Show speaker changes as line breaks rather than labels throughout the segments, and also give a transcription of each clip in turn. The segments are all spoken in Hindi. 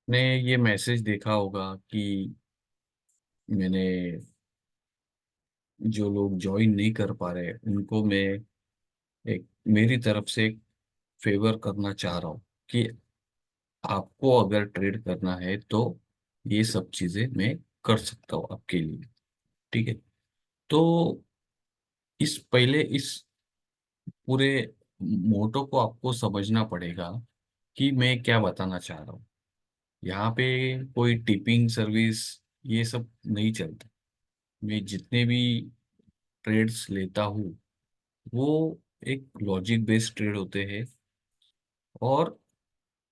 ने ये मैसेज देखा होगा कि मैंने जो लोग ज्वाइन नहीं कर पा रहे उनको मैं एक मेरी तरफ से एक फेवर करना चाह रहा हूँ कि आपको अगर ट्रेड करना है तो ये सब चीजें मैं कर सकता हूँ आपके लिए। ठीक है। तो इस पूरे मोटो को आपको समझना पड़ेगा कि मैं क्या बताना चाह रहा हूँ। यहाँ पे कोई टिपिंग सर्विस ये सब नहीं चलता। मैं जितने भी ट्रेड्स लेता हूँ वो एक लॉजिक बेस्ड ट्रेड होते हैं। और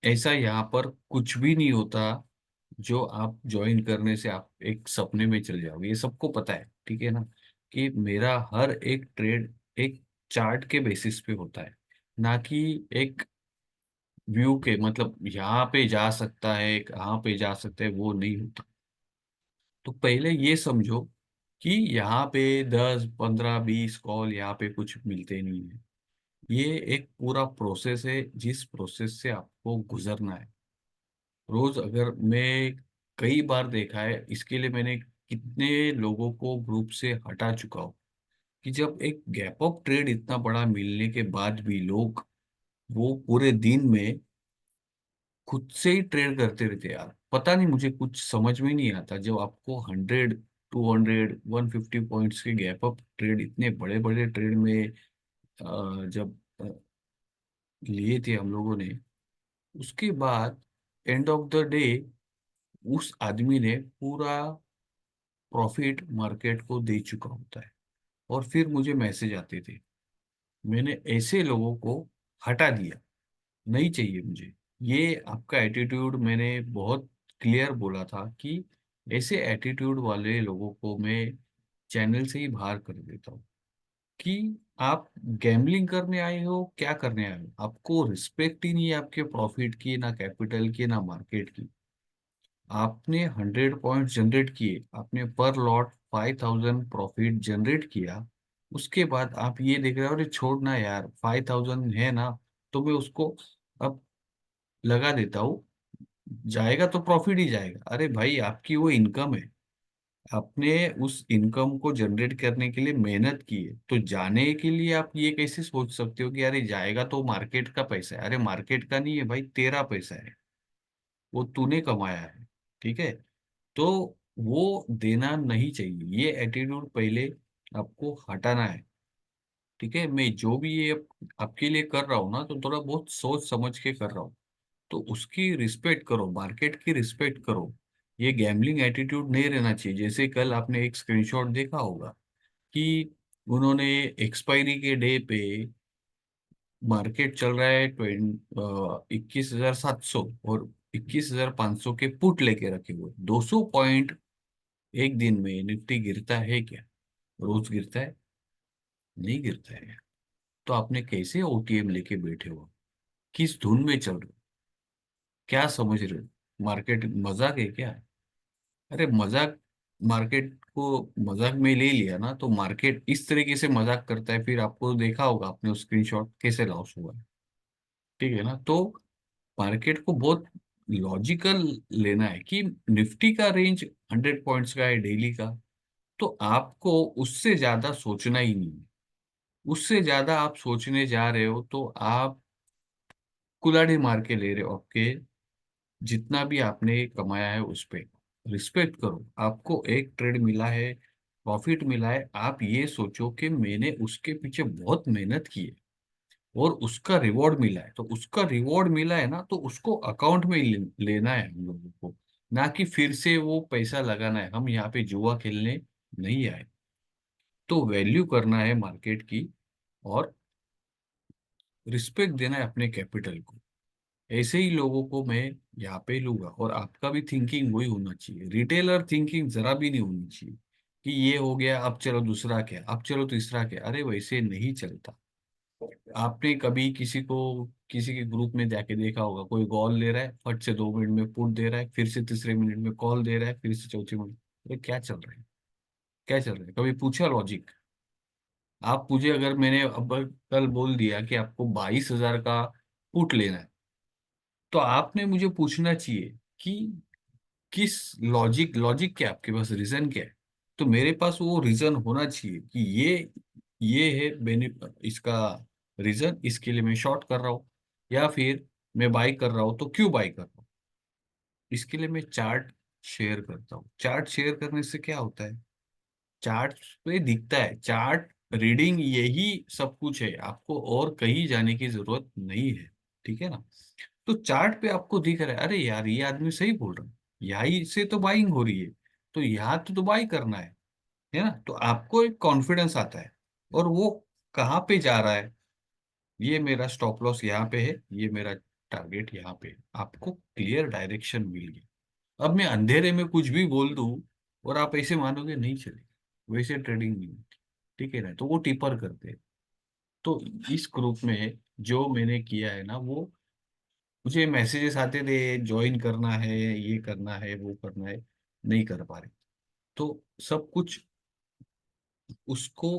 ऐसा यहाँ पर कुछ भी नहीं होता जो आप ज्वाइन करने से आप एक सपने में चले जाओगे। ये सबको पता है, ठीक है ना, कि मेरा हर एक ट्रेड एक चार्ट के बेसिस पे होता है, ना कि एक व्यू के, मतलब यहाँ पे जा सकता है यहाँ पे जा सकता है, वो नहीं होता। तो पहले ये समझो कि यहाँ पे 10 15 20 कॉल यहाँ पे कुछ मिलते नहीं है। ये एक पूरा प्रोसेस है जिस प्रोसेस से आपको गुजरना है। रोज अगर मैं कई बार देखा है, इसके लिए मैंने कितने लोगों को ग्रुप से हटा चुका हूँ कि जब एक गैप अप ट्रेड इतना बड़ा मिलने के बाद भी लोग वो पूरे दिन में खुद से ही ट्रेड करते रहते हैं। यार पता नहीं, मुझे कुछ समझ में नहीं आता। जब आपको 100 200 150 पॉइंट्स के गैप अप ट्रेड, इतने बड़े बड़े ट्रेड में जब लिए थे हम लोगों ने, उसके बाद एंड ऑफ द डे उस आदमी ने पूरा प्रॉफिट मार्केट को दे चुका होता है। और फिर मुझे मैसेज आते थे। मैंने ऐसे लोगों को हटा दिया, नहीं चाहिए मुझे। ये आपका एटीट्यूड, मैंने बहुत क्लियर बोला था कि ऐसे एटीट्यूड वाले लोगों को मैं चैनल से ही बाहर कर देता हूँ। कि आप गैम्बलिंग करने आए हो, क्या करने आए हो, आपको रिस्पेक्ट ही नहीं है आपके प्रॉफिट की, ना कैपिटल की, ना मार्केट की। आपने 100 पॉइंट जनरेट किए, आपने पर लॉट 5000 प्रॉफिट जनरेट किया। उसके बाद आप ये देख रहे हो, अरे छोड़ना यार, 5000 है ना, तो मैं उसको अब लगा देता हूँ, जाएगा तो प्रॉफिट ही जाएगा। अरे भाई, आपकी वो इनकम है, आपने उस इनकम को जनरेट करने के लिए मेहनत की है, तो जाने के लिए आप ये कैसे सोच सकते हो कि अरे जाएगा तो मार्केट का पैसा है। अरे मार्केट का नहीं है भाई, तेरा पैसा है, वो तूने कमाया है। ठीक है। तो वो देना नहीं चाहिए, ये एटीट्यूड पहले आपको हटाना है। ठीक है। मैं जो भी ये आपके लिए कर रहा हूँ ना, तो थोड़ा बहुत सोच समझ के कर रहा हूँ। तो उसकी रिस्पेक्ट करो, मार्केट की रिस्पेक्ट करो। ये गैम्बलिंग एटीट्यूड नहीं रहना चाहिए। जैसे कल आपने एक स्क्रीनशॉट देखा होगा कि उन्होंने एक्सपायरी के डे पे, मार्केट चल रहा है 21,700 और 21,500 के पुट लेके रखे हुए, 200 पॉइंट एक दिन में निफ्टी गिरता है क्या? रोज गिरता है? नहीं गिरता है। तो आपने कैसे ओटीएम लेके बैठे हो? किस धुन में चल रहे हो? क्या समझ रहे हो? मार्केट मजाक है क्या? अरे मजाक, मार्केट को मजाक में ले लिया ना, तो मार्केट इस तरीके से मजाक करता है, फिर आपको देखा होगा आपने उस स्क्रीनशॉट कैसे लॉस हुआ है। ठीक है ना। तो मार्केट को बहुत लॉजिकल लेना है कि निफ्टी का रेंज 100 पॉइंट्स का है डेली का, तो आपको उससे ज्यादा सोचना ही नहीं है। उससे ज्यादा आप सोचने जा रहे हो तो आप कुल्हाड़ी मार के ले रहे हो आपके जितना भी आपने कमाया है उस पे। रिस्पेक्ट करो, आपको एक ट्रेड मिला है, प्रॉफिट मिला है, आप ये सोचो कि मैंने उसके पीछे बहुत मेहनत की है और उसका रिवॉर्ड मिला है। तो उसका रिवॉर्ड मिला है ना, तो उसको अकाउंट में लेना है हम लोगों को, ना कि फिर से वो पैसा लगाना है। हम यहाँ पे जुआ खेलने नहीं आए। तो वैल्यू करना है मार्केट की, और रिस्पेक्ट देना है अपने कैपिटल को। ऐसे ही लोगों को मैं यहाँ पे लूंगा। और आपका भी थिंकिंग वही होना चाहिए, रिटेलर थिंकिंग जरा भी नहीं होनी चाहिए कि ये हो गया अब चलो दूसरा क्या, अब चलो तीसरा क्या। अरे वैसे नहीं चलता। आपने कभी किसी के ग्रुप में जाके देखा होगा, कोई कॉल ले रहा है, फट से 2 मिनट में पुट दे रहा है, फिर से तीसरे मिनट में कॉल दे रहा है, फिर से चौथे मिनट। अरे क्या चल रहा है? क्या चल रहा है? कभी पूछा लॉजिक? आप मुझे, अगर मैंने अब कल बोल दिया कि आपको 22,000 का पुट लेना है, तो आपने मुझे पूछना चाहिए कि किस लॉजिक लॉजिक क्या है आपके पास, रीजन क्या है। तो मेरे पास वो रीजन होना चाहिए कि ये है इसका रीजन, इसके लिए मैं शॉर्ट कर रहा हूँ, या फिर मैं बाई कर रहा हूँ तो क्यों बाई कर रहा हूँ। इसके लिए मैं चार्ट शेयर करता हूँ। चार्ट शेयर करने से क्या होता है, चार्ट पे दिखता है, चार्ट रीडिंग यही सब कुछ है, आपको और कहीं जाने की जरूरत नहीं है। ठीक है ना। तो चार्ट पे आपको दिख रहा है, अरे यार ये आदमी सही बोल रहा है, यही से तो बाइंग हो रही है, तो यहाँ तो बाई करना है ना। तो आपको एक कॉन्फिडेंस आता है, और वो कहाँ पे जा रहा है, ये मेरा स्टॉप लॉस यहाँ पे है, ये मेरा टारगेट यहाँ पे है, आपको क्लियर डायरेक्शन मिल गई। अब मैं अंधेरे में कुछ भी बोल दूं और आप ऐसे मानोगे, नहीं चलेगी, वैसे ट्रेडिंग नहीं होती। ठीक है ना। तो वो टिपर करते हैं। तो इस ग्रुप में जो मैंने किया है ना, वो मुझे मैसेजेस आते थे, ज्वाइन करना है, ये करना है, वो करना है, नहीं कर पा रहे। तो सब कुछ उसको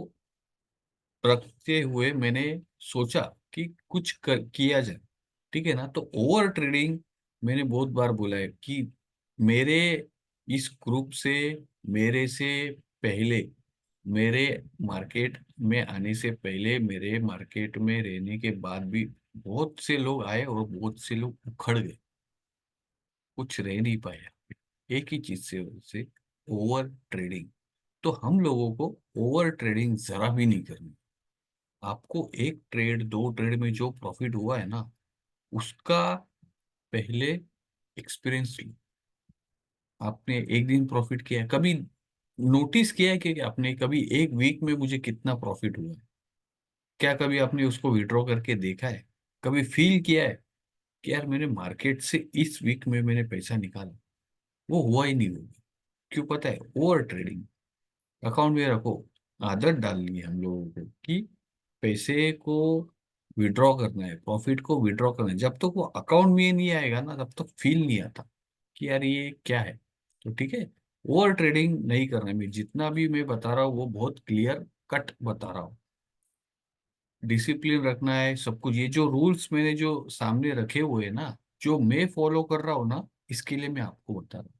रखते हुए मैंने सोचा कि किया जाए। ठीक है ना। तो ओवर ट्रेडिंग, मैंने बहुत बार बोला है कि मेरे इस ग्रुप से, मेरे से पहले, मेरे मार्केट में आने से पहले, मेरे मार्केट में रहने के बाद भी बहुत से लोग आए और बहुत से लोग उखड़ गए, कुछ रह नहीं पाया एक ही चीज से ओवर ट्रेडिंग। तो हम लोगों को ओवर ट्रेडिंग जरा भी नहीं करनी। आपको एक ट्रेड, दो ट्रेड में जो प्रॉफिट हुआ है ना, उसका पहले एक्सपीरियंस लो। आपने एक दिन प्रॉफिट किया है, कभी नोटिस किया है कि आपने कभी एक वीक में मुझे कितना प्रॉफिट हुआ है? क्या कभी आपने उसको विड्रॉ करके देखा है? कभी फील किया है कि यार मैंने मार्केट से इस वीक में मैंने पैसा निकाला? वो हुआ ही नहीं होगा। क्यों पता है? Over trading. अकाउंट में रखो, आदत डालनी है हम लोगों को कि पैसे को विड्रॉ करना है, प्रॉफिट को विड्रॉ करना है। जब तक वो अकाउंट में नहीं आएगा ना, तब तक फील नहीं आता कि यार ये क्या है। तो ठीक है, ओवर ट्रेडिंग नहीं करना है। मैं जितना भी मैं बता रहा हूँ वो बहुत क्लियर कट बता रहा हूँ। डिसिप्लिन रखना है सब कुछ। ये जो रूल्स मैंने जो सामने रखे हुए हैं ना, जो मैं फॉलो कर रहा हूँ ना, इसके लिए मैं आपको बता रहा हूँ।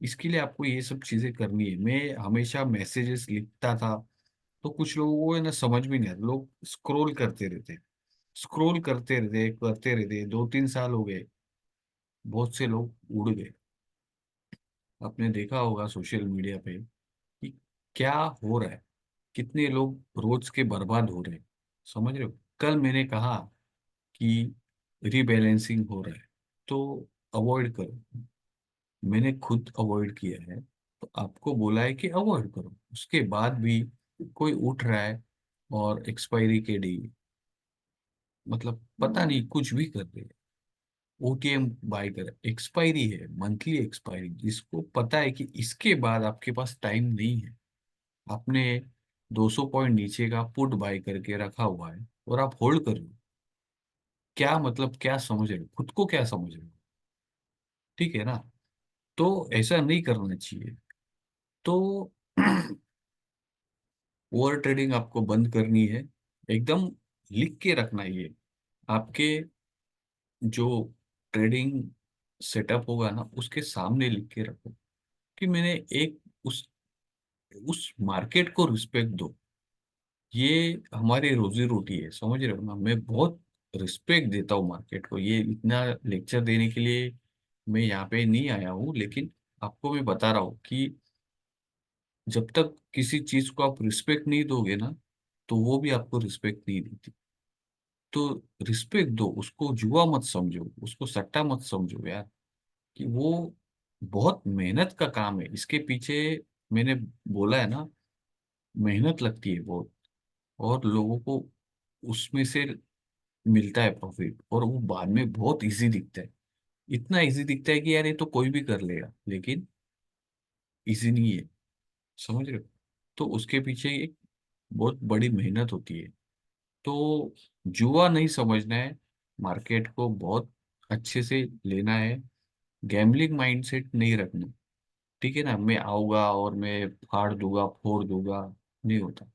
इसके लिए आपको ये सब चीजें करनी है। मैं हमेशा मैसेजेस लिखता था, तो कुछ लोगों को है ना समझ भी नहीं आता, लोग स्क्रॉल करते रहते, स्क्रॉल करते रहते, 2-3 साल हो गए, बहुत से लोग उड़ गए। आपने देखा होगा सोशल मीडिया पे कि क्या हो रहा है, कितने लोग रोज के बर्बाद हो रहे हैं। समझ रहे हो? कल मैंने कहा कि रीबैलेंसिंग हो रहा है, तो अवॉइड करो। मैंने खुद अवॉइड किया है, तो आपको बोला है कि अवॉइड करो। उसके बाद भी कोई उठ रहा है और एक्सपायरी के डी, मतलब पता नहीं कुछ भी कर रहे हैं, ओटीएम बाय कर, एक्सपायरी है, मंथली एक्सपायरी, जिसको पता है कि इसके बाद आपके पास टाइम नहीं है। आपने 200 पॉइंट नीचे का पुट बाय करके रखा हुआ है और आप होल्ड कर रहे हो। क्या मतलब, क्या समझ रहे हो खुद को, क्या समझ रहे हो? ठीक है ना। तो ऐसा नहीं करना चाहिए। तो ओवर ट्रेडिंग आपको बंद करनी है, एकदम लिख के रखना है ये। आपके जो ट्रेडिंग सेटअप होगा ना, उसके सामने लिख के रखो कि मैंने एक उस उस मार्केट को रिस्पेक्ट दो। ये हमारी रोजी रोटी है, समझ रहे हो ना। मैं बहुत रिस्पेक्ट देता हूँ मार्केट को। ये इतना लेक्चर देने के लिए मैं यहाँ पे नहीं आया हूँ, लेकिन आपको मैं बता रहा हूँ कि जब तक किसी चीज को आप रिस्पेक्ट नहीं दोगे ना, तो वो भी आपको रिस्पेक्ट नहीं देती। तो रिस्पेक्ट दो उसको, जुआ मत समझो उसको, सट्टा मत समझो यार, कि वो बहुत मेहनत का काम है इसके पीछे। मैंने बोला है ना, मेहनत लगती है बहुत, और लोगों को उसमें से मिलता है प्रॉफिट, और वो बाद में बहुत इजी दिखता है। इतना इजी दिखता है कि यार ये तो कोई भी कर लेगा, लेकिन इजी नहीं है। समझ रहे हो? तो उसके पीछे एक बहुत बड़ी मेहनत होती है। तो जुआ नहीं समझना है, मार्केट को बहुत अच्छे से लेना है। गैम्बलिंग माइंडसेट नहीं रखना। ठीक है ना। मैं आऊंगा और मैं फाड़ दूंगा, फोड़ दूंगा, नहीं होता।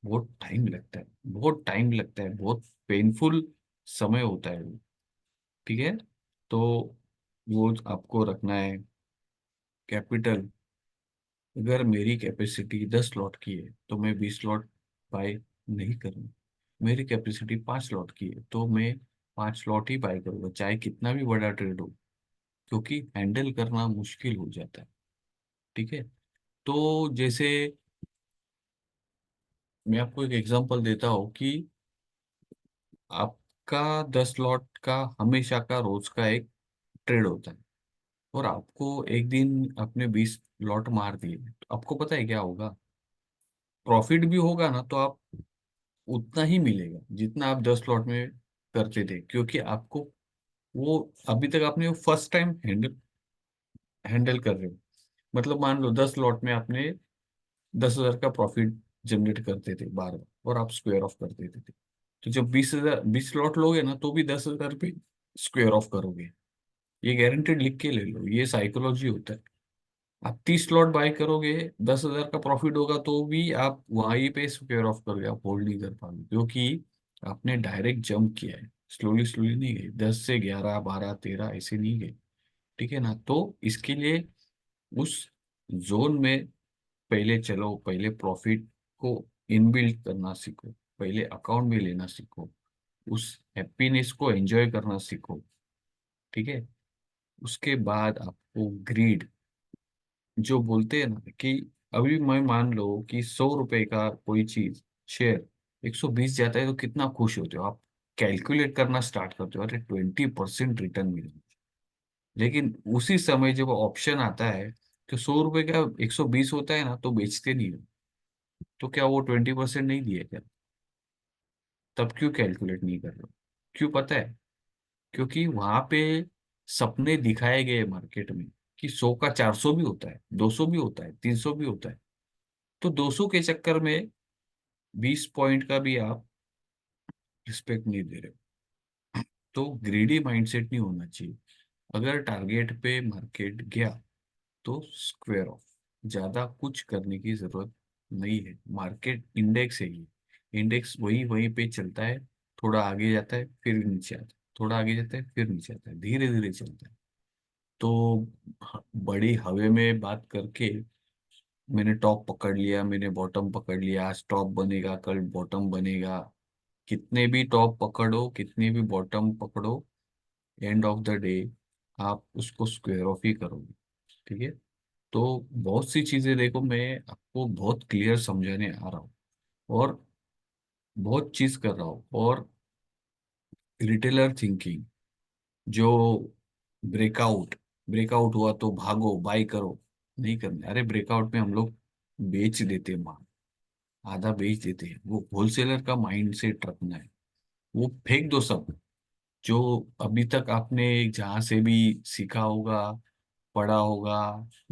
बहुत टाइम लगता है, बहुत टाइम लगता है, बहुत पेनफुल समय होता है वो। ठीक है। तो वो आपको रखना है कैपिटल। अगर मेरी कैपेसिटी 10 लॉट की है तो मैं 20 लॉट बाय नहीं करूँगा। मेरी कैपेसिटी 5 लॉट की है तो मैं 5 लॉट ही बाय करूँगा, चाहे कितना भी बड़ा ट्रेड हो, क्योंकि हैंडल करना मुश्किल हो जाता है। ठीक है। तो जैसे मैं आपको एक एग्जांपल देता हूँ कि आपका 10 लॉट का हमेशा का रोज का एक ट्रेड होता है, और आपको एक दिन अपने 20 लॉट मार दिए, तो आपको पता है क्या होगा? प्रॉफिट भी होगा ना, तो आप उतना ही मिलेगा जितना आप 10 लॉट में करते थे, क्योंकि आपको वो अभी तक आपने फर्स्ट टाइम हैंडल हैंडल कर रहे हो। मतलब मान लो 10 लॉट में आपने 10,000 का प्रॉफिट जनरेट करते थे बार बार, और आप स्क्वायर ऑफ कर देते थे। तो जब 20 लॉट लोगे ना, तो भी 10,000 पे स्क्वायर ऑफ करोगे। ये गारंटेड, लिख के ले लो, ये साइकोलॉजी होता है। आप 30 लॉट बाय करोगे, 10,000 का प्रॉफिट होगा, तो भी आप वहीं पे स्क्वायर ऑफ करोगे, आप होल्ड नहीं कर पाओगे, क्योंकि आपने डायरेक्ट जंप किया है। स्लोली स्लोली नहीं गए, 10 से 11, 12, 13 ऐसे नहीं गए। ठीक है ना? तो इसके लिए उस जोन में पहले चलो, पहले प्रॉफिट को इनबिल्ड करना सीखो, पहले अकाउंट में लेना सीखो, उस हैप्पीनेस को एंजॉय करना सीखो। ठीक है। उसके बाद आपको ग्रीड, जो बोलते हैं ना कि अभी मैं मान लो कि 100 रुपए का कोई चीज शेयर 120 जाता है, तो कितना खुश होते हो आप? कैलकुलेट करना स्टार्ट करते हो, अरे 20% रिटर्न मिलेगा। लेकिन उसी समय जब ऑप्शन आता है, तो 100 रुपए का 120 होता है ना, तो बेचते नहीं हो। तो क्या वो 20% नहीं दिए क्या? तब क्यों कैलकुलेट नहीं कर रहे हो? क्यों पता है? क्योंकि वहां पे सपने दिखाए गए मार्केट में कि 100 का 400 भी होता है, 200 भी होता है, 300 भी होता है। तो 200 के चक्कर में 20 पॉइंट का भी आप रिस्पेक्ट नहीं दे रहे हो। तो ग्रीडी माइंडसेट नहीं होना चाहिए। अगर टारगेट पे मार्केट गया, तो स्क्वायर ऑफ, ज्यादा कुछ करने की जरूरत नहीं है। मार्केट इंडेक्स है ये, इंडेक्स वही वहीं पे चलता है। थोड़ा आगे जाता है, फिर नीचे आता है, थोड़ा आगे जाता है, फिर नीचे आता है, धीरे धीरे चलता है। तो बड़ी हवा में बात करके मैंने टॉप पकड़ लिया, मैंने बॉटम पकड़ लिया, आज टॉप बनेगा, कल बॉटम बनेगा। कितने भी टॉप पकड़ो, कितने भी बॉटम पकड़ो, एंड ऑफ द डे आप उसको स्क्वायर ऑफ ही करोगे। ठीक है। तो बहुत सी चीजें देखो, मैं आपको बहुत क्लियर समझाने आ रहा हूँ, और बहुत चीज कर रहा हूँ। और रिटेलर थिंकिंग, जो ब्रेकआउट ब्रेकआउट हुआ तो भागो बाई करो, नहीं करना। अरे ब्रेकआउट में हम लोग बेच देते हैं माल, आधा बेच देते हैं। वो होलसेलर का माइंड सेट रखना है। वो फेंक दो सब, जो अभी तक आपने जहाँ से भी सीखा होगा, पढ़ा होगा,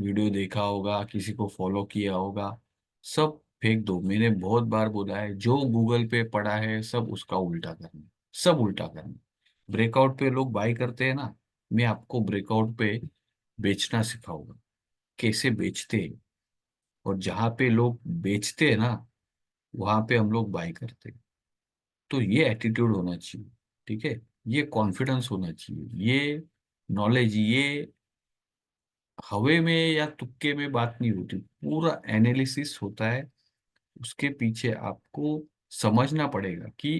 वीडियो देखा होगा, किसी को फॉलो किया होगा, सब फेंक दो। मैंने बहुत बार बोला है, जो गूगल पे पढ़ा है सब उसका उल्टा करना, सब उल्टा करना। ब्रेकआउट पे लोग बाय करते हैं ना, मैं आपको ब्रेकआउट पे बेचना सिखाऊंगा, कैसे बेचते हैं। और जहाँ पे लोग बेचते हैं ना, वहां पे हम लोग बाय करते हैं। तो ये एटीट्यूड होना चाहिए। ठीक है। ये कॉन्फिडेंस होना चाहिए, ये नॉलेज, ये हवे में या तुक्के में बात नहीं होती, पूरा एनालिसिस होता है। उसके पीछे आपको समझना पड़ेगा कि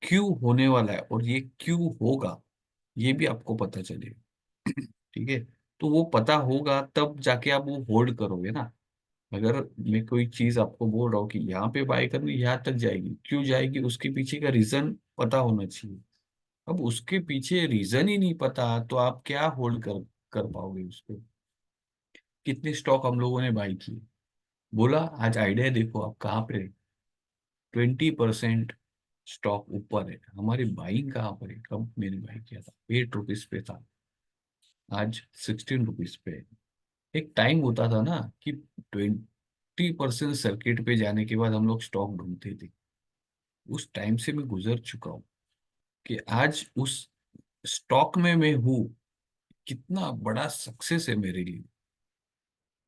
क्यों होने वाला है, और ये क्यों होगा, ये भी आपको पता चलेगा। ठीक है। तो वो पता होगा तब जाके आप वो होल्ड करोगे ना। अगर मैं कोई चीज आपको बोल रहा हूँ कि यहाँ पे बाय करनी, यहाँ तक जाएगी, क्यों जाएगी, उसके पीछे का रीजन पता होना चाहिए। अब उसके पीछे रीजन ही नहीं पता, तो आप क्या होल्ड कर पाओगे उसको? कितने स्टॉक हम लोगों ने बाई किए, बोला आज आइडिया देखो आप कहाँ पे, 20% स्टॉक ऊपर है। हमारी बाइंग कहाँ पर है? कब मैंने बाई किया था? 8 रुपीज पे था, आज 16 रुपीज पे है। एक टाइम होता था ना कि 20% सर्किट पे जाने के बाद हम लोग स्टॉक ढूंढते थे। उस टाइम से मैं गुजर चुका हूँ, कि आज उस स्टॉक में मैं हूँ। कितना बड़ा सक्सेस है मेरे लिए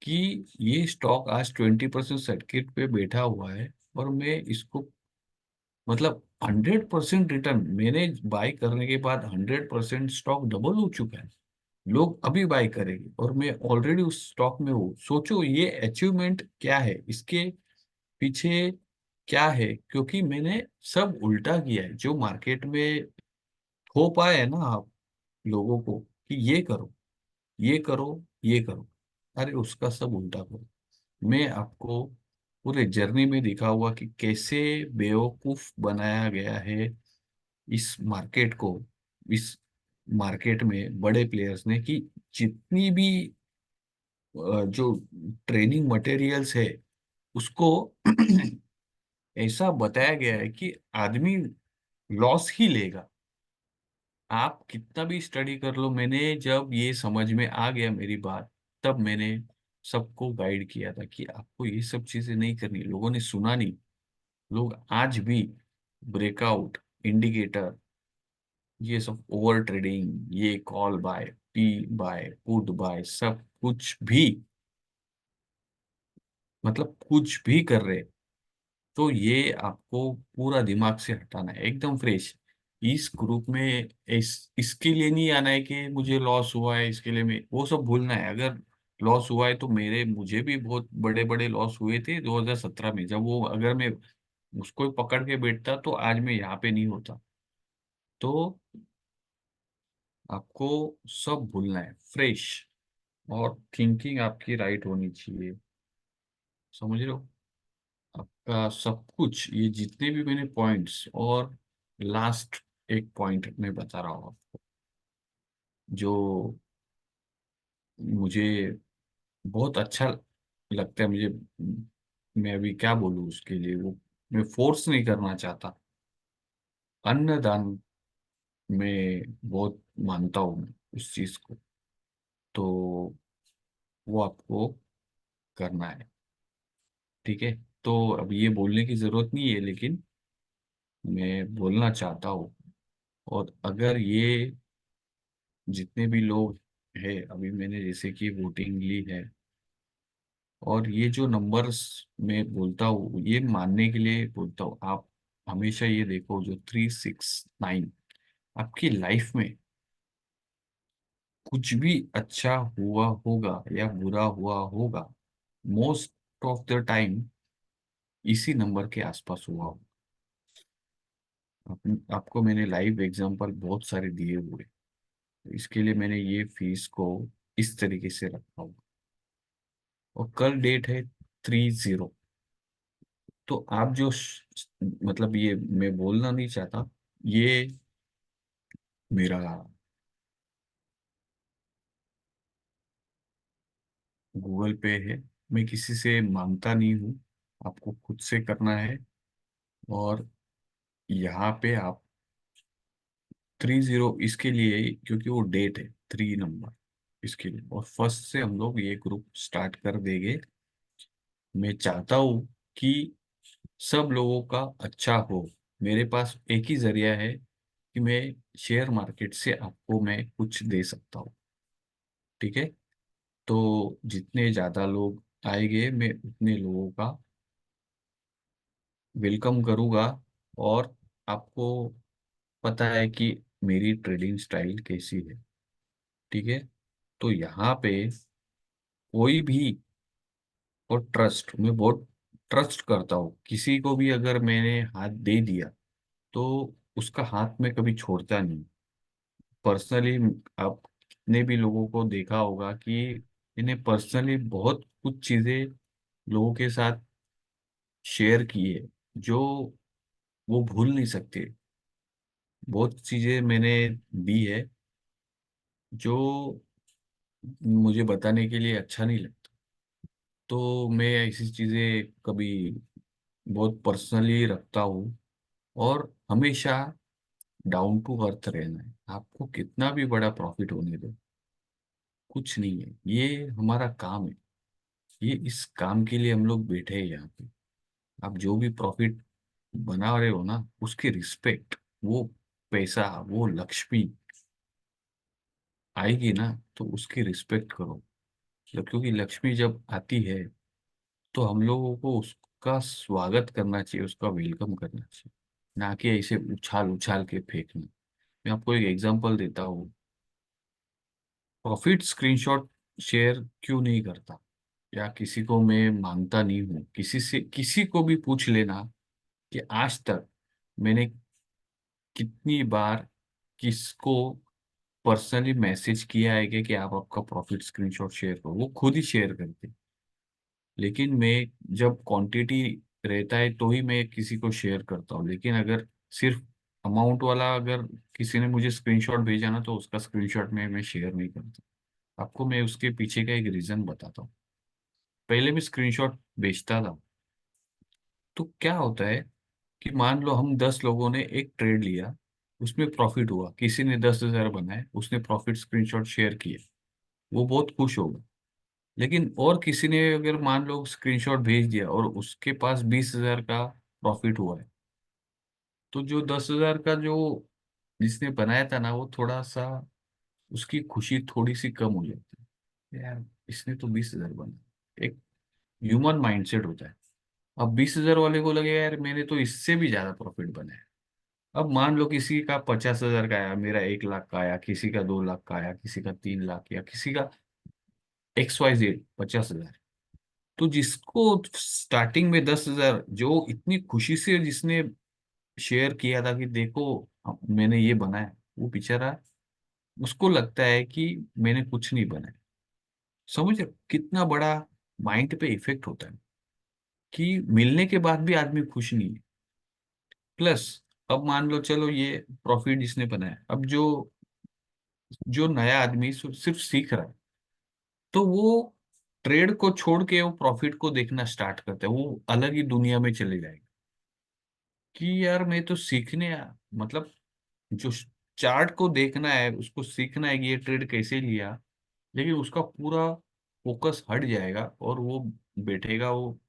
कि ये स्टॉक आज 20% सर्किट पे बैठा हुआ है, और मैं इसको, मतलब 100% रिटर्न, मैंने बाय करने के बाद 100% स्टॉक डबल हो चुका है। लोग अभी बाय करेंगे और मैं ऑलरेडी उस स्टॉक में हूँ। सोचो ये अचीवमेंट क्या है, इसके पीछे क्या है, क्योंकि मैंने सब उल्टा किया है जो मार्केट में हो पाए ना आप लोगों को कि ये करो, ये करो, ये करो, अरे उसका सब उल्टा करो। मैं आपको पूरे जर्नी में दिखा हुआ कि कैसे बेवकूफ बनाया गया है इस मार्केट को, इस मार्केट में बड़े प्लेयर्स ने, कि जितनी भी जो ट्रेनिंग मटेरियल्स है उसको ऐसा बताया गया है कि आदमी लॉस ही लेगा। आप कितना भी स्टडी कर लो, मैंने जब ये समझ में आ गया मेरी बात, तब मैंने सबको गाइड किया था कि आपको ये सब चीजें नहीं करनी। लोगों ने सुना नहीं। लोग आज भी ब्रेकआउट, इंडिकेटर, ये सब ओवर ट्रेडिंग, ये call buy, P buy, put buy, सब कुछ भी, मतलब कुछ भी कर रहे। तो ये आपको पूरा दिमाग से हटाना है, एकदम फ्रेश। इस ग्रुप में इसके लिए नहीं आना है कि मुझे लॉस हुआ है इसके लिए, मैं वो सब भूलना है। अगर लॉस हुआ है तो मुझे भी बहुत बड़े बड़े लॉस हुए थे 2017 में, जब वो अगर मैं उसको पकड़ के बैठता तो आज मैं यहाँ पे नहीं होता। तो आपको सब भूलना है, फ्रेश, और थिंकिंग आपकी राइट होनी चाहिए। समझ रहे हो? आपका सब कुछ, ये जितने भी मैंने पॉइंट्स, और लास्ट एक पॉइंट मैं बता रहा हूँ आपको, जो मुझे बहुत अच्छा लगता है। मुझे, मैं अभी क्या बोलूँ उसके लिए, वो मैं फोर्स नहीं करना चाहता। अन्नदान में बहुत मानता हूँ मैं उस चीज को। तो वो आपको करना है, ठीक है? तो अब ये बोलने की जरूरत नहीं है, लेकिन मैं बोलना चाहता हूँ। और अगर ये जितने भी लोग हैं, अभी मैंने जैसे कि वोटिंग ली है, और ये जो नंबर्स मैं बोलता हूँ ये मानने के लिए बोलता हूँ। आप हमेशा ये देखो, जो 369 आपकी लाइफ में कुछ भी अच्छा हुआ होगा या बुरा हुआ होगा, मोस्ट ऑफ द टाइम इसी नंबर के आसपास हुआ होगा। आपको मैंने लाइव एग्जांपल बहुत सारे दिए हुए, तो इसके लिए मैंने ये फीस को इस तरीके से रखा हुआ। और कल डेट है 30। तो आप जो मतलब ये मैं बोलना नहीं चाहता, ये मेरा गूगल पे है, मैं किसी से मांगता नहीं हूँ, आपको खुद से करना है। और यहाँ पे आप 30 इसके लिए, क्योंकि वो डेट है 3 नंबर, इसके लिए। और फर्स्ट से हम लोग ये ग्रुप स्टार्ट कर देंगे। मैं चाहता हूँ कि सब लोगों का अच्छा हो। मेरे पास एक ही जरिया है कि मैं शेयर मार्केट से आपको मैं कुछ दे सकता हूँ, ठीक है? तो जितने ज्यादा लोग आएंगे, मैं उतने लोगों का वेलकम करूँगा। और आपको पता है कि मेरी ट्रेडिंग स्टाइल कैसी है, ठीक है? तो यहाँ पे कोई भी, और ट्रस्ट, मैं बहुत ट्रस्ट करता हूँ किसी को भी। अगर मैंने हाथ दे दिया तो उसका हाथ में कभी छोड़ता नहीं। पर्सनली आप कितने भी लोगों को देखा होगा कि इन्हें पर्सनली बहुत कुछ चीजें लोगों के साथ शेयर की है, जो वो भूल नहीं सकते। बहुत चीजें मैंने दी है जो मुझे बताने के लिए अच्छा नहीं लगता। तो मैं ऐसी चीजें कभी बहुत पर्सनली रखता हूँ। और हमेशा डाउन टू अर्थ रहना है। आपको कितना भी बड़ा प्रॉफिट होने दो, कुछ नहीं है, ये हमारा काम है। ये इस काम के लिए हम लोग बैठे हैं यहाँ पे। आप जो भी प्रॉफिट बना रहे हो ना, उसकी रिस्पेक्ट, वो पैसा, वो लक्ष्मी आएगी ना, तो उसकी रिस्पेक्ट करो। क्योंकि लक्ष्मी जब आती है तो हम लोगों को उसका स्वागत करना चाहिए, उसका वेलकम करना चाहिए, ना कि ऐसे उछाल उछाल के फेंकना। मैं आपको एक एग्जांपल देता हूँ। प्रॉफिट स्क्रीनशॉट शेयर क्यों नहीं करता, या किसी को मैं मानता नहीं हूँ, किसी से किसी को भी पूछ लेना कि आज तक मैंने कितनी बार किसको पर्सनली मैसेज किया है कि आप आपका प्रॉफिट स्क्रीनशॉट शेयर करो, वो खुद ही शेयर करते। लेकिन मैं जब क्वांटिटी रहता है तो ही मैं किसी को शेयर करता हूँ, लेकिन अगर सिर्फ अमाउंट वाला अगर किसी ने मुझे स्क्रीनशॉट भेजा ना, तो उसका स्क्रीनशॉट मैं शेयर नहीं करता। आपको मैं उसके पीछे का एक रीजन बताता हूँ। पहले मैं स्क्रीनशॉट भेजता था, तो क्या होता है कि मान लो हम 10 लोगों ने एक ट्रेड लिया, उसमें प्रॉफिट हुआ, किसी ने 10,000 बनाए, उसने प्रॉफिट स्क्रीनशॉट शेयर किए, वो बहुत खुश होगा। लेकिन और किसी ने अगर मान लो स्क्रीनशॉट भेज दिया और उसके पास 20,000 का प्रॉफिट हुआ है, तो जो 10,000 का जो जिसने बनाया था ना, वो थोड़ा सा उसकी खुशी थोड़ी सी कम हो जाती है, यार इसने तो 20,000 बना। एक ह्यूमन माइंडसेट होता है। अब 20,000 वाले को लगेगा यार मैंने तो इससे भी ज्यादा प्रॉफिट बनाया। अब मान लो किसी का 50,000 का आया, मेरा 1 लाख का आया, किसी का 2 लाख का आया, किसी का 3 लाख, या किसी का XYZ 50,000। तो जिसको स्टार्टिंग में 10,000 जो इतनी खुशी से जिसने शेयर किया था कि देखो मैंने ये बनाया, वो बेचारा उसको लगता है कि मैंने कुछ नहीं बनाया। समझ रहे हो कितना बड़ा माइंड पे इफेक्ट होता है, कि मिलने के बाद भी आदमी खुश नहीं है। प्लस अब मान लो चलो ये प्रॉफिट जिसने बनाया, अब जो जो नया आदमी सिर्फ सीख रहा है, तो वो ट्रेड को छोड़ के वो प्रॉफिट को देखना स्टार्ट करता है, वो अलग ही दुनिया में चले जाएगा कि यार मैं तो सीखने मतलब जो चार्ट को देखना है, उसको सीखना है कि ये ट्रेड कैसे लिया, लेकिन उसका पूरा फोकस हट जाएगा और वो बैठेगा, वो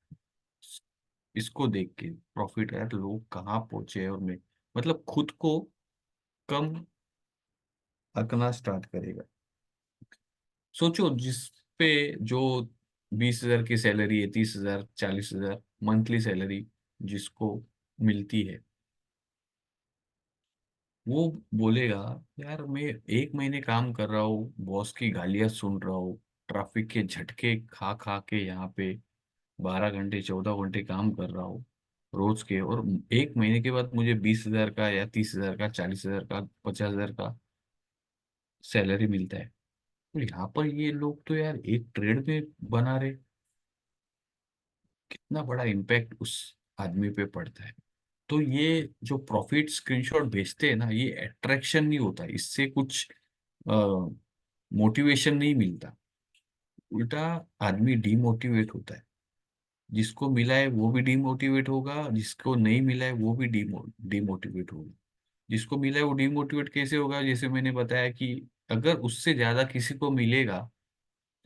इसको देख के प्रॉफिट यार लोग कहाँ पहुंचे, और मैं मतलब खुद को कम आंकना स्टार्ट करेगा। सोचो जिस पे जो 20,000 की सैलरी है, 30,000, 40,000 मंथली सैलरी जिसको मिलती है, वो बोलेगा यार मैं 1 महीने काम कर रहा हूँ, बॉस की गालियां सुन रहा हूँ, ट्रैफिक के झटके खा खा के यहाँ पे 12 घंटे 14 घंटे काम कर रहा हूँ रोज के, और 1 महीने के बाद मुझे 20,000 का या 30,000 का 40,000 का 50,000 का सैलरी मिलता है। तो यहाँ पर ये लोग तो यार एक ट्रेड में बना रहे, कितना बड़ा इम्पैक्ट उस आदमी पे पड़ता है। तो ये जो प्रॉफिट स्क्रीनशॉट भेजते हैं ना, ये अट्रैक्शन नहीं होता, इससे कुछ मोटिवेशन नहीं मिलता, उल्टा आदमी डिमोटिवेट होता है। जिसको मिला है वो भी डिमोटिवेट होगा, जिसको नहीं मिला है वो भी डिमोटिवेट होगा। जिसको मिला है वो डिमोटिवेट कैसे होगा, जैसे मैंने बताया कि अगर उससे ज्यादा किसी को मिलेगा,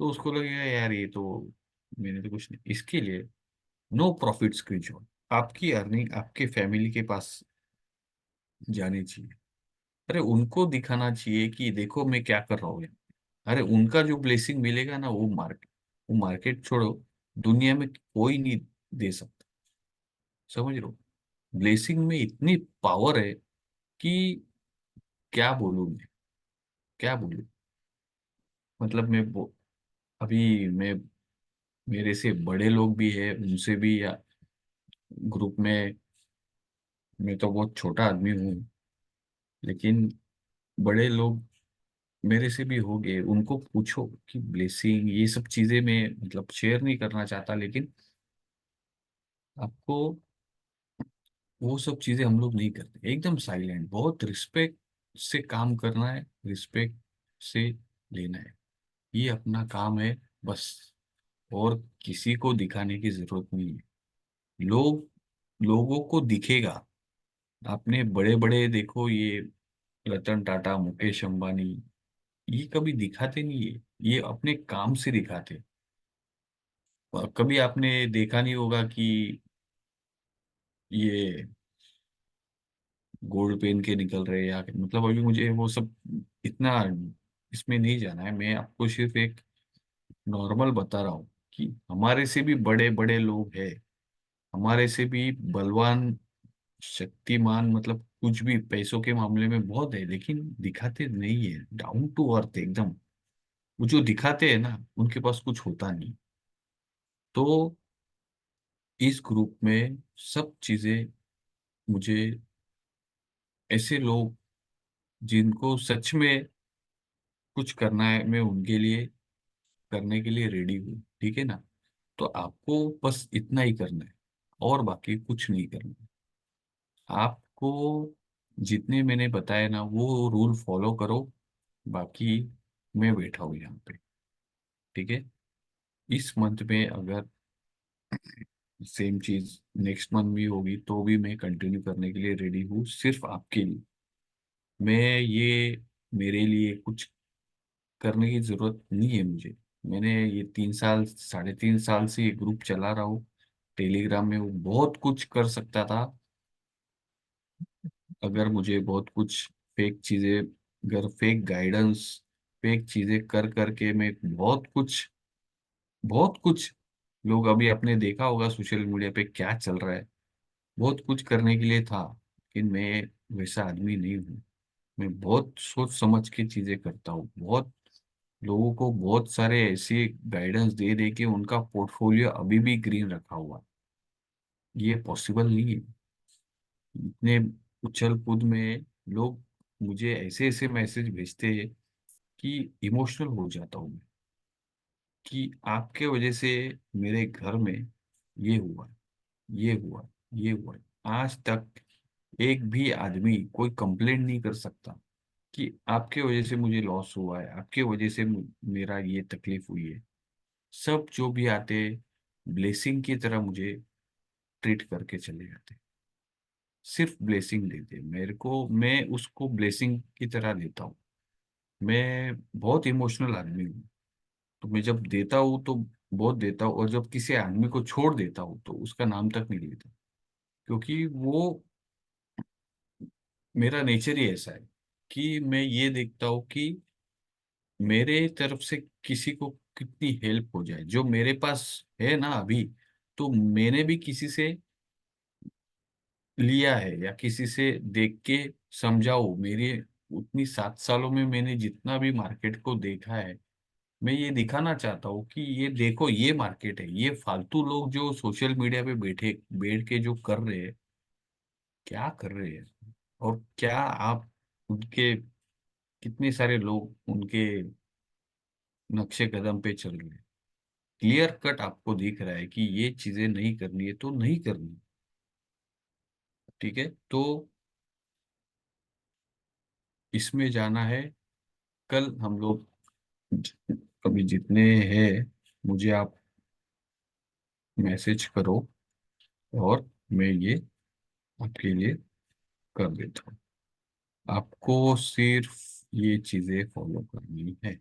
तो उसको लगेगा यार ये तो मैंने तो कुछ नहीं। इसके लिए नो प्रॉफिट स्क्रीनशॉट। आपकी अर्निंग आपके फैमिली के पास जानी चाहिए। अरे उनको दिखाना चाहिए कि देखो मैं क्या कर रहा हूँ। अरे उनका जो ब्लेसिंग मिलेगा ना, वो मार्केट छोड़ो, दुनिया में कोई नहीं दे सकता। समझ लो ब्लेसिंग में इतनी पावर है कि क्या बोलूं मैं, क्या बोलूं। मतलब अभी मैं मेरे से बड़े लोग भी है, उनसे भी या ग्रुप में, मैं तो बहुत छोटा आदमी हूँ, लेकिन बड़े लोग मेरे से भी हो गए, उनको पूछो कि ब्लेसिंग ये सब चीजें मैं मतलब शेयर नहीं करना चाहता, लेकिन आपको वो सब चीजें हम लोग नहीं करते, एकदम साइलेंट, बहुत रिस्पेक्ट से काम करना है, रिस्पेक्ट से लेना है, ये अपना काम है बस। और किसी को दिखाने की जरूरत नहीं है। लोगों को दिखेगा। आपने बड़े बड़े देखो, ये रतन टाटा, मुकेश अंबानी, ये कभी दिखाते नहीं है, ये अपने काम से दिखाते। और कभी आपने देखा नहीं होगा कि ये गोल्ड पेन के निकल रहे या मतलब, अभी मुझे वो सब इतना इसमें नहीं जाना है, मैं आपको सिर्फ एक नॉर्मल बता रहा हूँ कि हमारे से भी बड़े बड़े लोग हैं, हमारे से भी बलवान, शक्तिमान, मतलब कुछ भी पैसों के मामले में बहुत है, लेकिन दिखाते नहीं है, डाउन टू अर्थ एकदम। वो जो दिखाते हैं ना, उनके पास कुछ होता नहीं। तो इस ग्रुप में सब चीजें मुझे, ऐसे लोग जिनको सच में कुछ करना है, मैं उनके लिए करने के लिए रेडी हूँ, ठीक है ना। तो आपको बस इतना ही करना है, और बाकी कुछ नहीं करना है। आपको जितने मैंने बताए ना वो रूल फॉलो करो, बाकी मैं बैठा हूँ यहाँ पे, ठीक है। इस मंथ में अगर सेम चीज नेक्स्ट मंथ भी होगी तो भी मैं कंटिन्यू करने के लिए रेडी हूँ, सिर्फ आपके लिए। मैं ये, मेरे लिए कुछ करने की जरूरत नहीं है मुझे। मैंने ये 3 साल, 3.5 साल से ये ग्रुप चला रहा हूँ टेलीग्राम में। वो बहुत कुछ कर सकता था अगर मुझे बहुत कुछ फेक चीजें, अगर फेक गाइडेंस, फेक चीजें कर करके मैं बहुत कुछ, बहुत कुछ, लोग अभी आपने देखा होगा सोशल मीडिया पे क्या चल रहा है, बहुत कुछ करने के लिए था। लेकिन मैं वैसा आदमी नहीं हूँ। मैं बहुत सोच समझ के चीजें करता हूँ। बहुत लोगों को बहुत सारे ऐसे गाइडेंस दे दे के उनका पोर्टफोलियो अभी भी ग्रीन रखा हुआ है। ये पॉसिबल नहीं है। इतने उछल कूद में लोग मुझे ऐसे ऐसे मैसेज भेजते हैं कि इमोशनल हो जाता हूँ मैं, कि आपके वजह से मेरे घर में ये हुआ, ये हुआ, ये हुआ। आज तक एक भी आदमी कोई कंप्लेंट नहीं कर सकता कि आपके वजह से मुझे लॉस हुआ है, आपके वजह से मेरा ये तकलीफ हुई है। सब जो भी आते, ब्लेसिंग की तरह मुझे ट्रीट करके चले जाते, सिर्फ ब्लेसिंग देते मेरे को, मैं उसको ब्लेसिंग की तरह लेता हूँ। मैं बहुत इमोशनल आदमी हूँ। तो मैं जब देता हूँ तो बहुत देता हूँ, और जब किसी आदमी को छोड़ देता हूँ तो उसका नाम तक नहीं लेता, क्योंकि वो मेरा नेचर ही ऐसा है कि मैं ये देखता हूँ कि मेरे तरफ से किसी को कितनी हेल्प हो जाए, जो मेरे पास है ना अभी। तो मैंने भी किसी से लिया है या किसी से देख के समझाओ, मेरे उतनी 7 सालों में मैंने जितना भी मार्केट को देखा है, मैं ये दिखाना चाहता हूँ कि ये देखो, ये मार्केट है। ये फालतू लोग जो सोशल मीडिया पे बैठ के जो कर रहे हैं, क्या कर रहे हैं, और क्या आप उनके, कितने सारे लोग उनके नक्शे कदम पे चल रहे हैं। क्लियर कट आपको दिख रहा है कि ये चीजें नहीं करनी है तो नहीं करनी, ठीक है। तो इसमें जाना है। कल हम लोग अभी जितने हैं, मुझे आप मैसेज करो, और मैं ये आपके लिए कर देता हूँ। आपको सिर्फ ये चीजें फॉलो करनी है,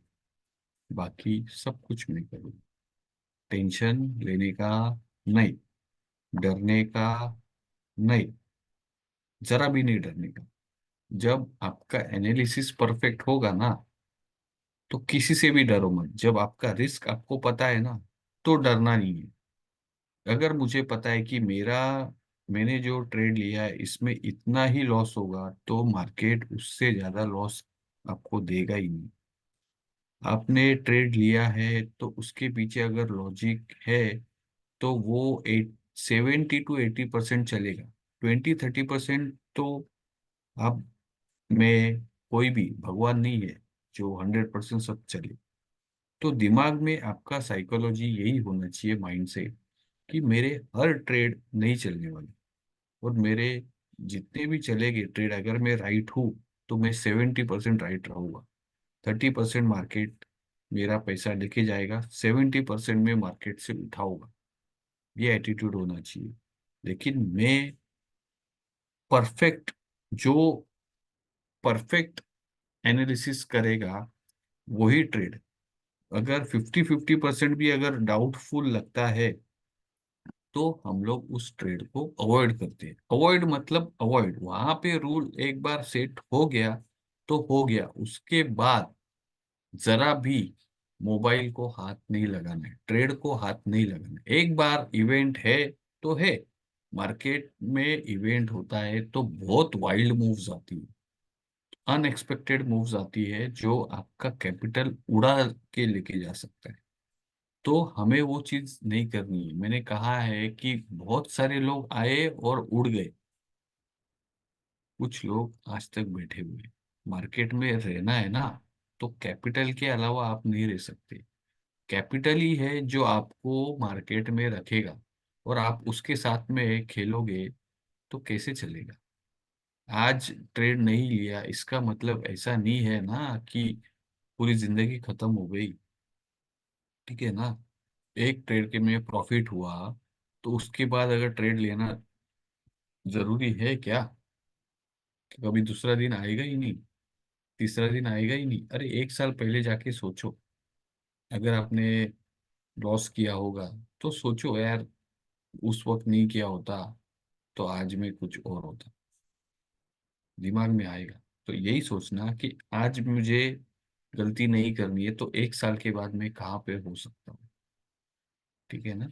बाकी सब कुछ मैं करूँ। टेंशन लेने का नहीं, डरने का नहीं, जरा भी नहीं डरने का। जब आपका एनालिसिस परफेक्ट होगा ना, तो किसी से भी डरो मत। जब आपका रिस्क आपको पता है ना, तो डरना नहीं है। अगर मुझे पता है कि मैंने जो ट्रेड लिया है इसमें इतना ही लॉस होगा, तो मार्केट उससे ज्यादा लॉस आपको देगा ही नहीं। आपने ट्रेड लिया है तो उसके पीछे अगर लॉजिक है, तो वो 70 to 80% चलेगा। 20-30% तो आप में कोई भी भगवान नहीं है जो 100% सब चले। तो दिमाग में आपका साइकोलॉजी यही होना चाहिए, माइंड से, कि मेरे हर ट्रेड नहीं चलने वाले, और मेरे जितने भी चलेंगे ट्रेड, अगर मैं राइट हूँ तो मैं 70% राइट रहूंगा। 30% मार्केट मेरा पैसा लेके जाएगा, 70% में मार्केट से उठाऊंगा। ये एटीट्यूड होना चाहिए। लेकिन मैं परफेक्ट, जो परफेक्ट एनालिसिस करेगा वही ट्रेड। अगर 50-50% भी अगर डाउटफुल लगता है, तो हम लोग उस ट्रेड को अवॉइड करते हैं। अवॉइड मतलब अवॉइड, वहां पे रूल एक बार सेट हो गया तो हो गया। उसके बाद जरा भी मोबाइल को हाथ नहीं लगाना है, ट्रेड को हाथ नहीं लगाना है। एक बार इवेंट है तो है। मार्केट में इवेंट होता है तो बहुत वाइल्ड मूव्स आती है। अनएक्सपेक्टेड मूव्स आती है जो आपका कैपिटल उड़ा के लेके जा सकता है। तो हमें वो चीज नहीं करनी है। मैंने कहा है कि बहुत सारे लोग आए और उड़ गए, कुछ लोग आज तक बैठे हुए हैं। मार्केट में रहना है ना, तो कैपिटल के अलावा आप नहीं रह सकते। कैपिटल ही है जो आपको मार्केट में रखेगा, और आप उसके साथ में खेलोगे तो कैसे चलेगा। आज ट्रेड नहीं लिया इसका मतलब ऐसा नहीं है ना कि पूरी जिंदगी खत्म हो गई। ठीक है ना। एक ट्रेड के में प्रॉफिट हुआ, तो उसके बाद अगर ट्रेड लेना जरूरी है क्या? कि कभी दूसरा दिन आएगा ही नहीं, तीसरा दिन आएगा ही नहीं। अरे एक साल पहले जाके सोचो, अगर आपने लॉस किया होगा तो सोचो यार, उस वक्त नहीं किया होता तो आज में कुछ और होता। दिमाग में आएगा। तो यही सोचना कि आज मुझे गलती नहीं करनी है तो एक साल के बाद मैं कहाँ पे हो सकता हूँ। ठीक है ना।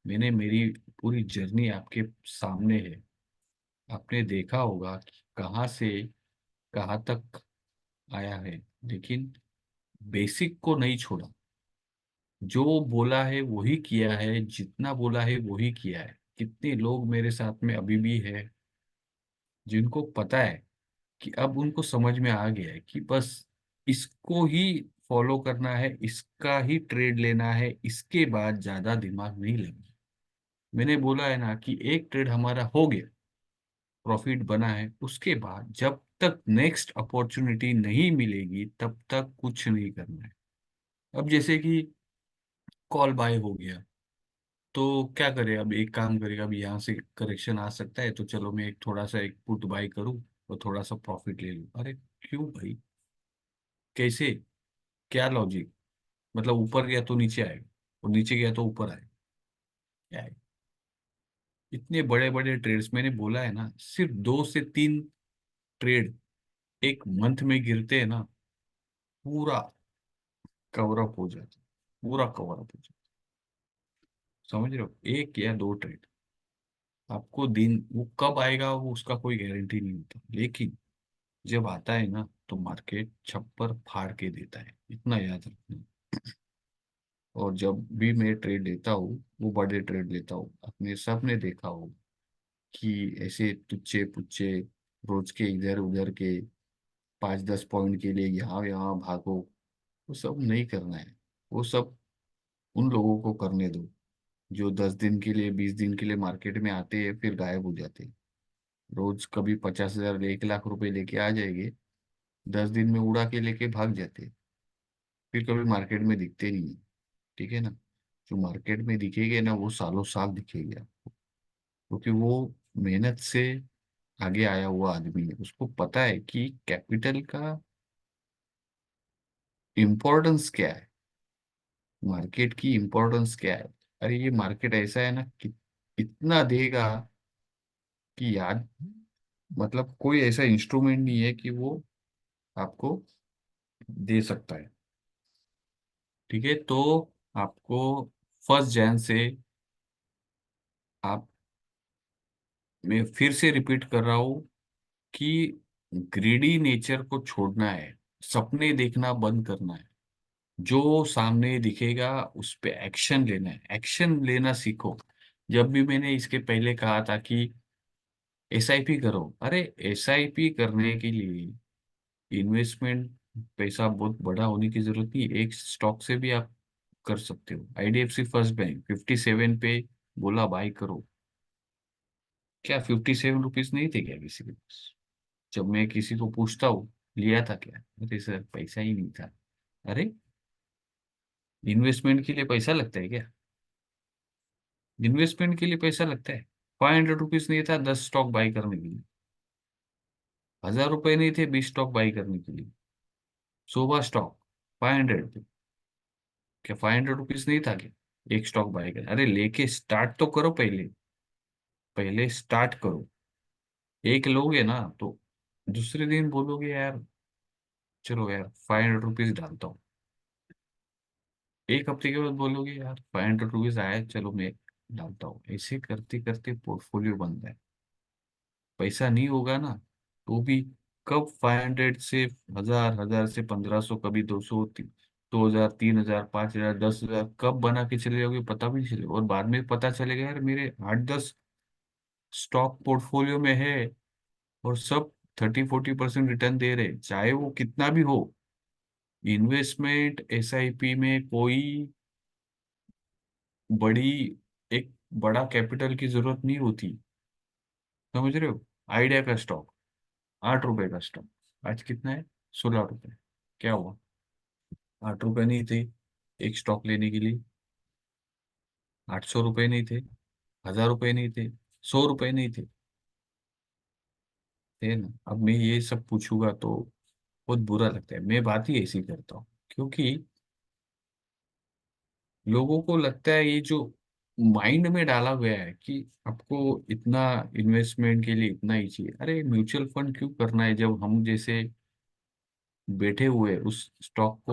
मैंने मेरी पूरी जर्नी आपके सामने है। आपने देखा होगा कि कहाँ से कहाँ तक आया है, लेकिन बेसिक को नहीं छोड़ा। जो बोला है वही किया है, जितना बोला है वही किया है। कितने लोग मेरे साथ में अभी भी है जिनको पता है कि अब उनको समझ में आ गया है कि बस इसको ही फॉलो करना है, इसका ही ट्रेड लेना है, इसके बाद ज्यादा दिमाग नहीं लगना। मैंने बोला है ना कि एक ट्रेड हमारा हो गया, प्रॉफिट बना है, उसके बाद जब तक नेक्स्ट अपॉर्चुनिटी नहीं मिलेगी तब तक कुछ नहीं करना है। अब जैसे कि कॉल बाय हो गया, तो क्या करे? अब एक काम करेगा, अब यहाँ से करेक्शन आ सकता है तो चलो मैं एक थोड़ा सा एक पुट बाय करूँ और थोड़ा सा प्रॉफिट ले लूँ। अरे क्यों भाई? कैसे? क्या लॉजिक? मतलब ऊपर गया तो नीचे आएगा, और नीचे गया तो ऊपर आएगा? क्या है? इतने बड़े बड़े ट्रेड्स मैंने बोला है ना, सिर्फ 2 से 3 ट्रेड एक मंथ में गिरते हैं ना, पूरा कवर अप हो जाता है। पूरा कवर अप हो जाता है। समझ रहे हो? एक या दो ट्रेड, आपको दिन वो कब आएगा वो उसका कोई गारंटी नहीं होता, लेकिन जब आता है ना तो मार्केट छप्पर फाड़ के देता है, इतना याद रखना। और जब भी मैं ट्रेड लेता हूँ वो बड़े ट्रेड लेता हूँ, अपने सबने देखा हो कि ऐसे तुच्छे पुच्छे रोज के इधर उधर के 5-10 पॉइंट के लिए यहाँ यहाँ भागो, वो सब नहीं करना है। वो सब उन लोगों को करने दो जो 10 दिन के लिए 20 दिन के लिए मार्केट में आते हैं फिर गायब हो जाते हैं। रोज कभी 50,000 1 लाख रुपए लेके आ जाएंगे, 10 दिन में उड़ा के लेके भाग जाते हैं, फिर कभी मार्केट में दिखते नहीं है। ठीक है ना। जो मार्केट में दिखेंगे ना वो सालों साल दिखेंगे आपको, क्योंकि वो मेहनत से आगे आया हुआ आदमी है, उसको पता है कि कैपिटल का इम्पोर्टेंस क्या है, मार्केट की इम्पोर्टेंस क्या है। अरे ये मार्केट ऐसा है ना कि इतना देगा कि याद, मतलब कोई ऐसा इंस्ट्रूमेंट नहीं है कि वो आपको दे सकता है। ठीक है। तो आपको 1 जन से, आप, मैं फिर से रिपीट कर रहा हूँ कि ग्रीडी नेचर को छोड़ना है, सपने देखना बंद करना है। जो सामने दिखेगा उस पे एक्शन लेना है, एक्शन लेना सीखो। जब भी मैंने इसके पहले कहा था कि एसआईपी करो, अरे एसआईपी करने के लिए इन्वेस्टमेंट पैसा बहुत बड़ा होने की जरूरत नहीं, एक स्टॉक से भी आप कर सकते हो। आईडीएफसी फर्स्ट बैंक 57 पे बोला बाय करो, क्या 57 रुपीज नहीं थे क्या किसी के पास? जब मैं किसी को पूछता हूँ लिया था क्या, अरे सर पैसा ही नहीं था। अरे इन्वेस्टमेंट के लिए पैसा लगता है क्या? इन्वेस्टमेंट के लिए पैसा लगता है। 500 रुपीज नहीं था 10 स्टॉक बाई करने के लिए, 1,000 रुपए नहीं थे 20 स्टॉक बाई करने के लिए। 100 स्टॉक 500 पे, क्या 500 रुपीज नहीं था क्या? एक स्टॉक बाय कर, अरे लेके स्टार्ट तो करो पहले, पहले स्टार्ट करो। एक लोगे ना तो दूसरे दिन बोलोगे यार चलो यार 500 रुपीज डालता हूँ। एक हफ्ते के बाद बोलोगे यार 500 रुपीज आया चलो मैं डालता हूँ। ऐसे करते करते पोर्टफोलियो बनता है। पैसा नहीं होगा ना तो भी कब 500 से 1000, 1000 से 1500, कभी 200, 2000, 3000, 5000, 10,000 कब बना के चले जाओगे पता भी नहीं चलेगा, और बाद में पता चलेगा यार मेरे 8-10 स्टॉक पोर्टफोलियो में है और सब 30-40% रिटर्न दे रहे, चाहे वो कितना भी हो। इन्वेस्टमेंट एसआईपी में कोई बड़ी एक बड़ा कैपिटल की जरूरत नहीं होती, समझ रहे हो? आइडिया का स्टॉक, 8 रुपए का स्टॉक, आज कितना है? 16 रुपए। क्या हुआ? 8 रुपए नहीं थे एक स्टॉक लेने के लिए? 800 रुपए नहीं थे? 1000 रुपए नहीं थे? 100 रुपए नहीं थे? थे ना। अब मैं ये सब पूछूंगा तो बहुत बुरा लगता है, मैं बात ही ऐसी करता हूँ, क्योंकि लोगों को लगता है ये जो माइंड में डाला गया है कि आपको इतना इन्वेस्टमेंट के लिए इतना ही चाहिए, अरे म्यूचुअल फंड क्यों करना है जब हम जैसे बैठे हुए उस स्टॉक को